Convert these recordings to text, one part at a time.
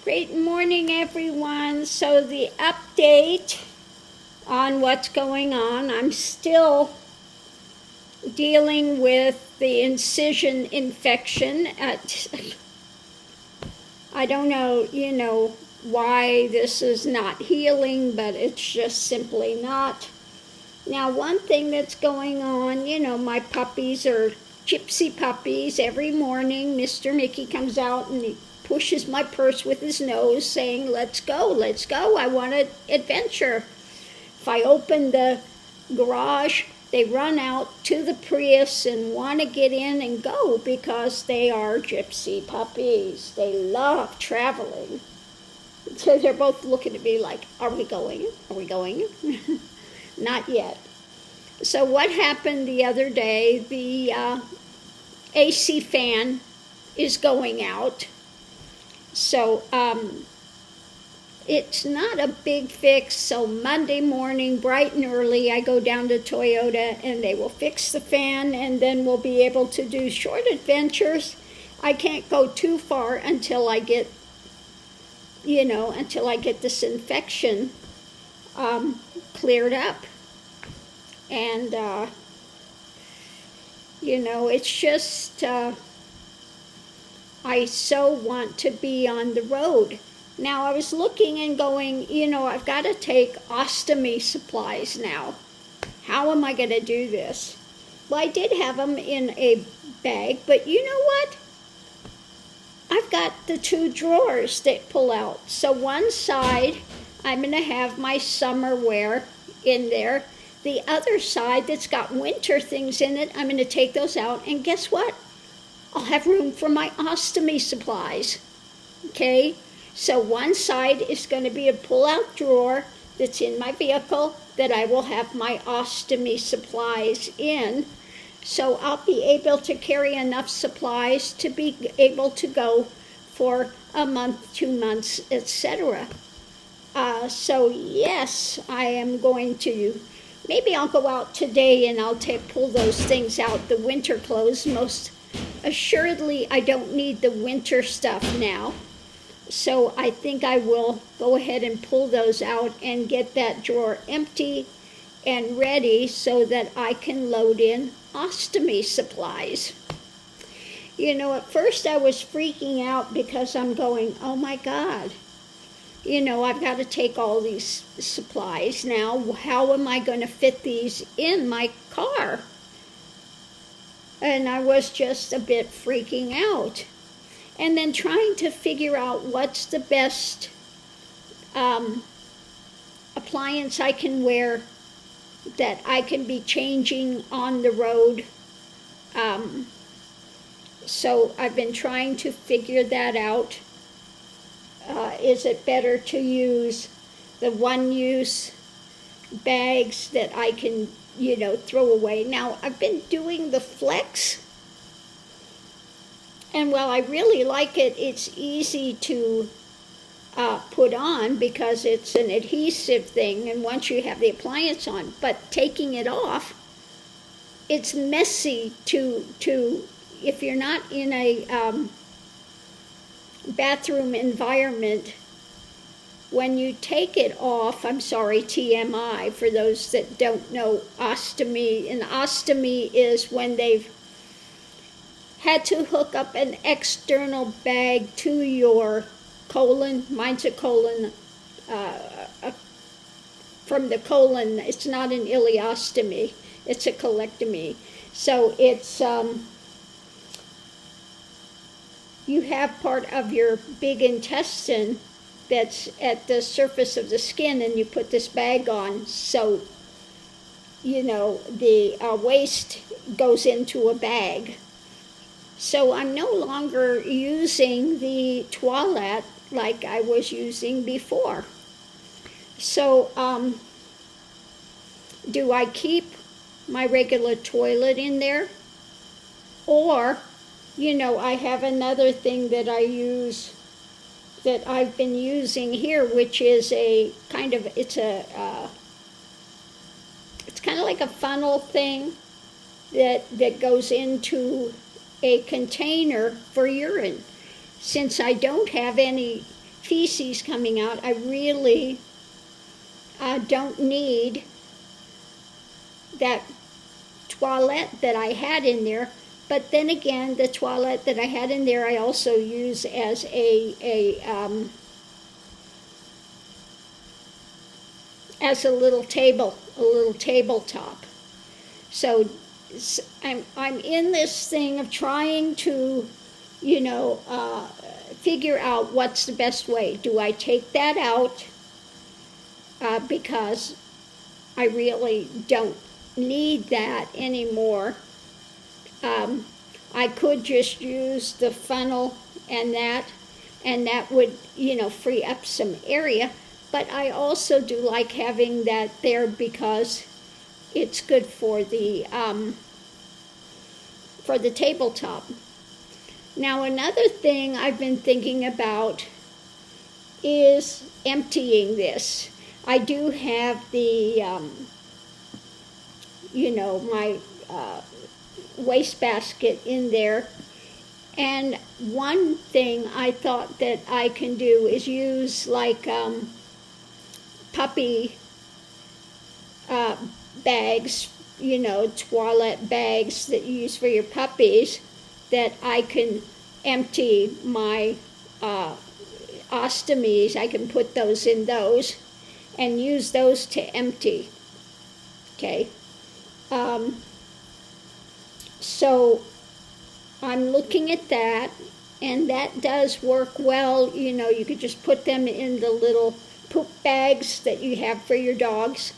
Great morning, everyone. So the update on what's going on, I'm still dealing with the incision infection I don't know, why this is not healing, but it's just simply not. Now, one thing that's going on, my puppies are gypsy puppies. Every morning, Mr. Mickey comes out and he pushes my purse with his nose, saying, let's go, I want an adventure. If I open the garage, they run out to the Prius and want to get in and go because they are gypsy puppies. They love traveling. So they're both looking at me like, are we going? Not yet. So what happened the other day, the AC fan is going out. So it's not a big fix. So Monday morning, bright and early, I go down to Toyota and they will fix the fan, and then we'll be able to do short adventures. I can't go too far until I get this infection cleared up. And, it's just, I so want to be on the road. Now, I was looking and going, I've got to take ostomy supplies now. How am I going to do this? Well, I did have them in a bag, but you know what? I've got the 2 drawers that pull out. So one side, I'm going to have my summer wear in there. The other side that's got winter things in it, I'm going to take those out. And guess what? I'll have room for my ostomy supplies. Okay? So one side is going to be a pull-out drawer that's in my vehicle that I will have my ostomy supplies in. So I'll be able to carry enough supplies to be able to go for a month, 2 months, etc. So yes, I am going to, maybe I'll go out today and I'll pull those things out, the winter clothes. Most assuredly, I don't need the winter stuff now. So I think I will go ahead and pull those out and get that drawer empty and ready so that I can load in ostomy supplies. At first I was freaking out because I'm going, oh my God, I've got to take all these supplies now. How am I going to fit these in my car? And I was just a bit freaking out. And then trying to figure out what's the best appliance I can wear that I can be changing on the road. So I've been trying to figure that out. Is it better to use the one-use bags that I can, throw away? Now, I've been doing the Flex. And while I really like it, it's easy to put on because it's an adhesive thing, and once you have the appliance on, but taking it off, it's messy to if you're not in a bathroom environment. When you take it off, I'm sorry, TMI, for those that don't know ostomy, and ostomy is when they've had to hook up an external bag to your colon. Mine's a colon, from the colon. It's not an ileostomy, it's a colectomy. So it's, you have part of your big intestine that's at the surface of the skin, and you put this bag on, so, the waste goes into a bag. So I'm no longer using the toilet like I was using before. So do I keep my regular toilet in there? Or, I have another thing that I use that I've been using here, which is it's kind of like a funnel thing that goes into a container for urine. Since I don't have any feces coming out. I really don't need that toilet that I had in there. But then again, the toilet that I had in there, I also use as as a little tabletop. So I'm in this thing of trying to, figure out what's the best way. Do I take that out because I really don't need that anymore? I could just use the funnel and that would, free up some area. But I also do like having that there because it's good for the tabletop. Now, another thing I've been thinking about is emptying this. I do have the, my wastebasket in there. And one thing I thought that I can do is use like puppy bags, toilet bags that you use for your puppies, that I can empty my ostomies. I can put those in those and use those to empty. Okay. So I'm looking at that, and that does work well. You could just put them in the little poop bags that you have for your dogs.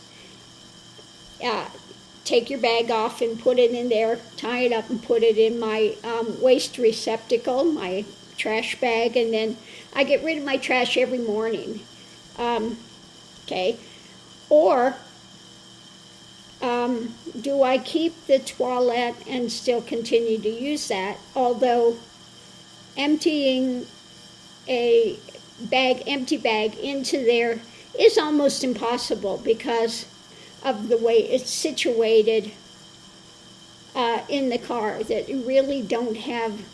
Take your bag off and put it in there, tie it up and put it in my waste receptacle, my trash bag, and then I get rid of my trash every morning. Okay. Or do I keep the toilet and still continue to use that? Although emptying a empty bag into there is almost impossible because of the way it's situated in the car, that you really don't have,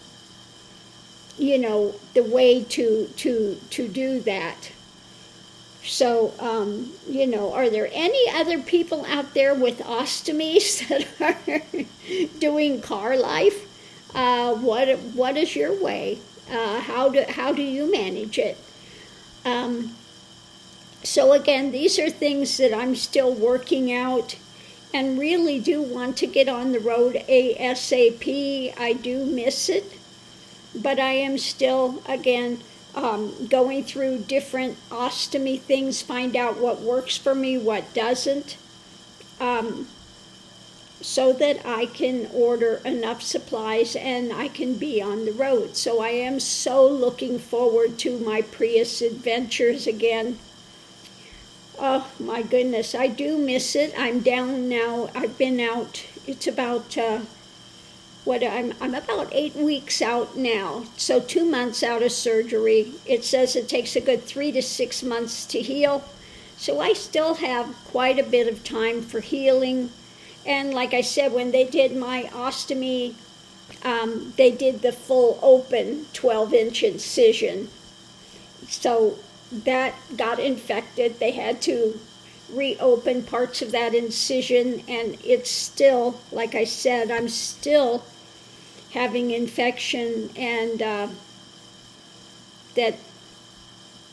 the way to do that. So, are there any other people out there with ostomies that are doing car life? What is your way? How do you manage it? So again, these are things that I'm still working out and really do want to get on the road ASAP. I do miss it, but I am still, again, going through different ostomy things, find out what works for me, what doesn't, so that I can order enough supplies and I can be on the road. So I am so looking forward to my Prius adventures again. Oh my goodness, I do miss it. I'm down now. I've been out. It's about I'm about 8 weeks out now. So 2 months out of surgery. It says it takes a good 3 to 6 months to heal. So I still have quite a bit of time for healing. And like I said, when they did my ostomy, they did the full open 12-inch incision. So that got infected. They had to reopen parts of that incision, and it's still, like I said, I'm still having infection, and that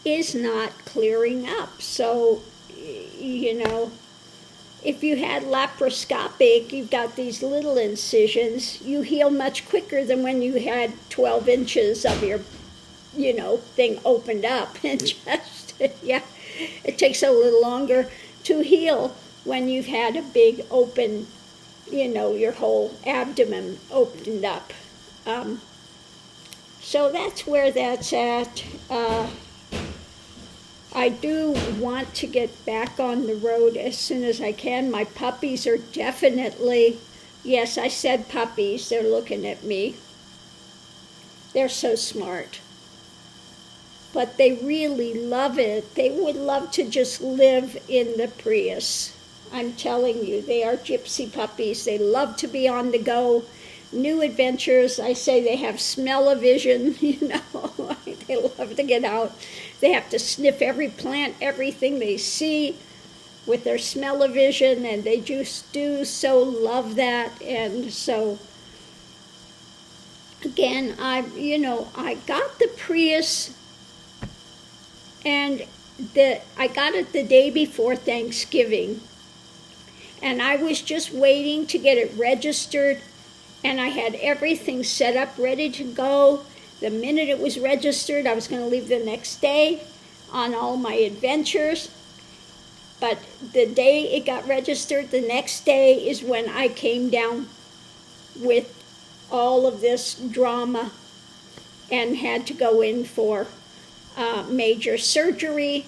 is not clearing up. So, if you had laparoscopic, you've got these little incisions, you heal much quicker than when you had 12 inches of your thing opened up. And just, it takes a little longer to heal when you've had a big open, your whole abdomen opened up. So that's where that's at. I do want to get back on the road as soon as I can. My puppies are definitely, yes, I said puppies, they're looking at me. They're so smart. But they really love it. They would love to just live in the Prius. I'm telling you, they are gypsy puppies. They love to be on the go. New adventures. I say they have smell-o-vision, They love to get out. They have to sniff every plant, everything they see with their smell-o-vision, and they just do so love that. And so, again, I got the Prius, and I got it the day before Thanksgiving. And I was just waiting to get it registered, and I had everything set up, ready to go. The minute it was registered, I was going to leave the next day on all my adventures. But the day it got registered, the next day is when I came down with all of this drama and had to go in for major surgery.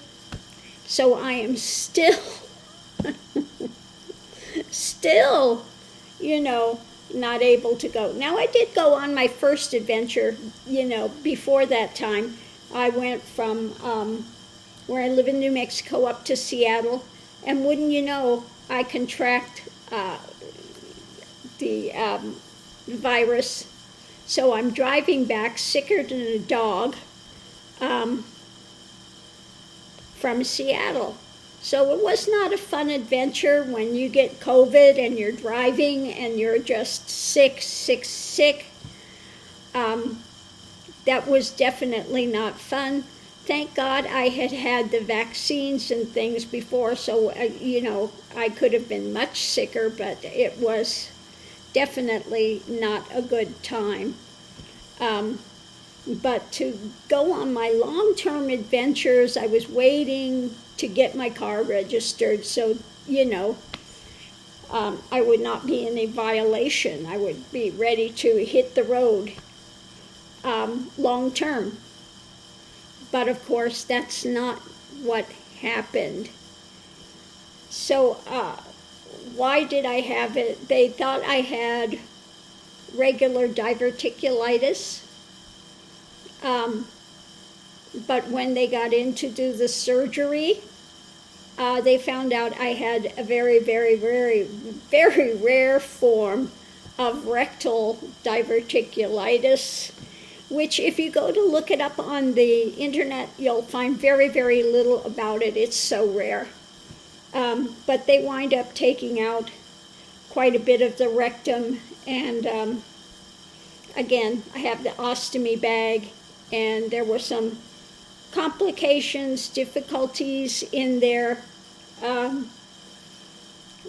So I am still, not able to go. Now, I did go on my first adventure, before that time. I went from where I live in New Mexico up to Seattle, and wouldn't you know, I contract the virus. So I'm driving back sicker than a dog from Seattle. So it was not a fun adventure when you get COVID and you're driving and you're just sick. That was definitely not fun. Thank God I had had the vaccines and things before, so, I could have been much sicker, but it was definitely not a good time. But to go on my long-term adventures, I was waiting to get my car registered, so, I would not be in a violation. I would be ready to hit the road long-term. But of course, that's not what happened. So why did I have it? They thought I had regular diverticulitis. But when they got in to do the surgery, they found out I had a very, very, very, very rare form of rectal diverticulitis, which if you go to look it up on the internet, you'll find very, very little about it. It's so rare. But they wind up taking out quite a bit of the rectum, and again, I have the ostomy bag, and there were some complications, difficulties in there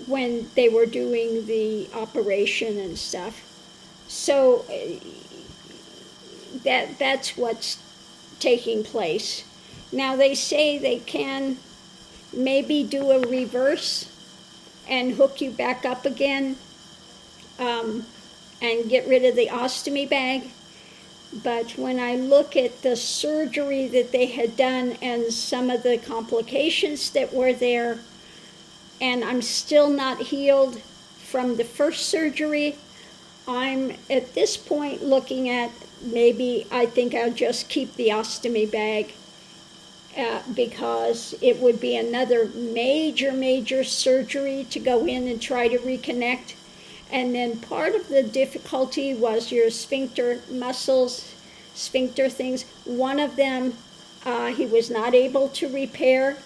when they were doing the operation and stuff. So that's what's taking place. Now they say they can maybe do a reverse and hook you back up again and get rid of the ostomy bag. But when I look at the surgery that they had done and some of the complications that were there, and I'm still not healed from the first surgery, I'm at this point looking at maybe I think I'll just keep the ostomy bag because it would be another major surgery to go in and try to reconnect. And then part of the difficulty was your sphincter muscles, sphincter things. One of them he was not able to repair,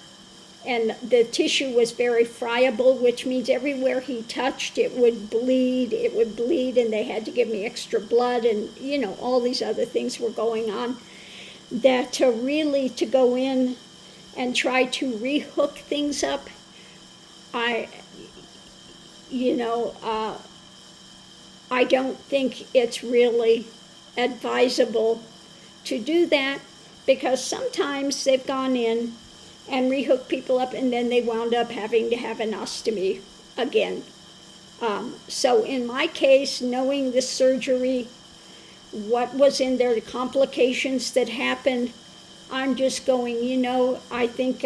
and the tissue was very friable, which means everywhere he touched it would bleed, and they had to give me extra blood, and all these other things were going on. That to go in and try to rehook things up, I don't think it's really advisable to do that, because sometimes they've gone in and rehooked people up and then they wound up having to have an ostomy again. So in my case, knowing the surgery, what was in there, the complications that happened, I'm just going, I think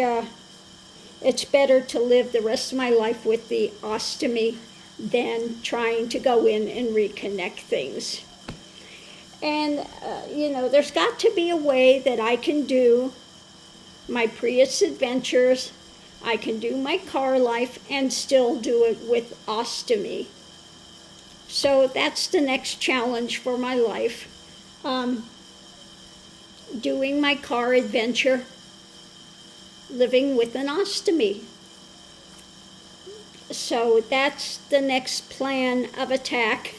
it's better to live the rest of my life with the ostomy than trying to go in and reconnect things. And, there's got to be a way that I can do my Prius adventures, I can do my car life, and still do it with ostomy. So that's the next challenge for my life. doing my car adventure, living with an ostomy. So that's the next plan of attack.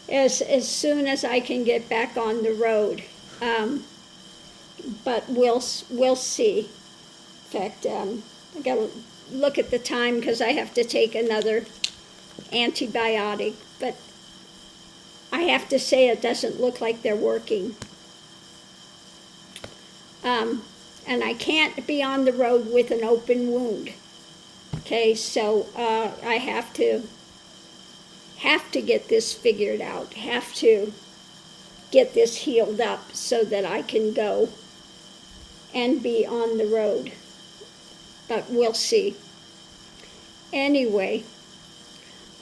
as soon as I can get back on the road. But we'll see. In fact, I gotta look at the time because I have to take another antibiotic. But I have to say it doesn't look like they're working. And I can't be on the road with an open wound. Okay, so I have to get this figured out, have to get this healed up so that I can go and be on the road. But we'll see. Anyway,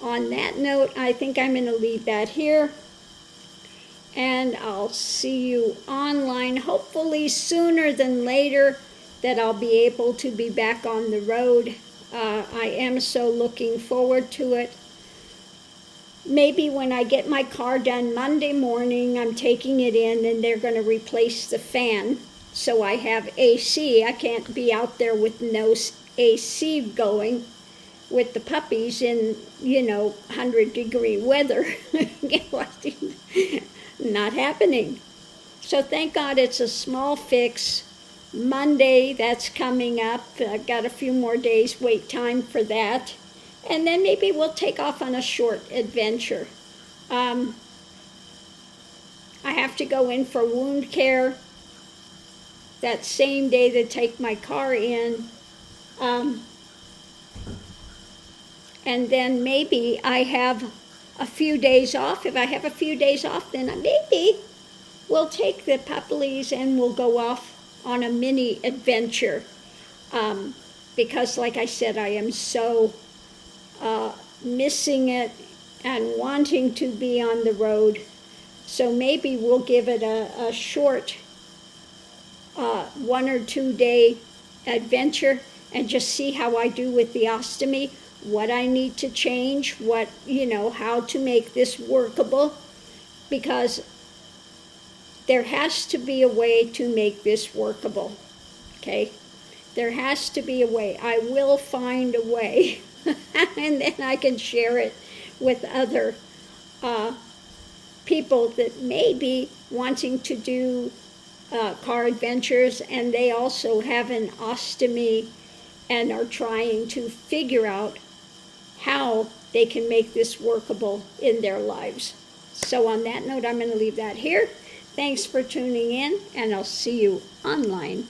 on that note, I think I'm going to leave that here. And I'll see you online, hopefully sooner than later, that I'll be able to be back on the road. I am so looking forward to it. Maybe when I get my car done Monday morning, I'm taking it in and they're going to replace the fan. So I have AC. I can't be out there with no AC going with the puppies in, 100-degree weather. Not happening. So thank God it's a small fix. Monday, that's coming up. I've got a few more days wait time for that. And then maybe we'll take off on a short adventure. I have to go in for wound care that same day they take my car in. And then maybe I have a few days off. If I have a few days off, then maybe we'll take the puppies and we'll go off on a mini adventure. Because like I said, I am so missing it and wanting to be on the road. So maybe we'll give it a short 1 or 2 day adventure and just see how I do with the ostomy, what I need to change, how to make this workable, because there has to be a way to make this workable, okay? There has to be a way. I will find a way, and then I can share it with other people that may be wanting to do car adventures, and they also have an ostomy and are trying to figure out how they can make this workable in their lives. So on that note, I'm going to leave that here. Thanks for tuning in, and I'll see you online.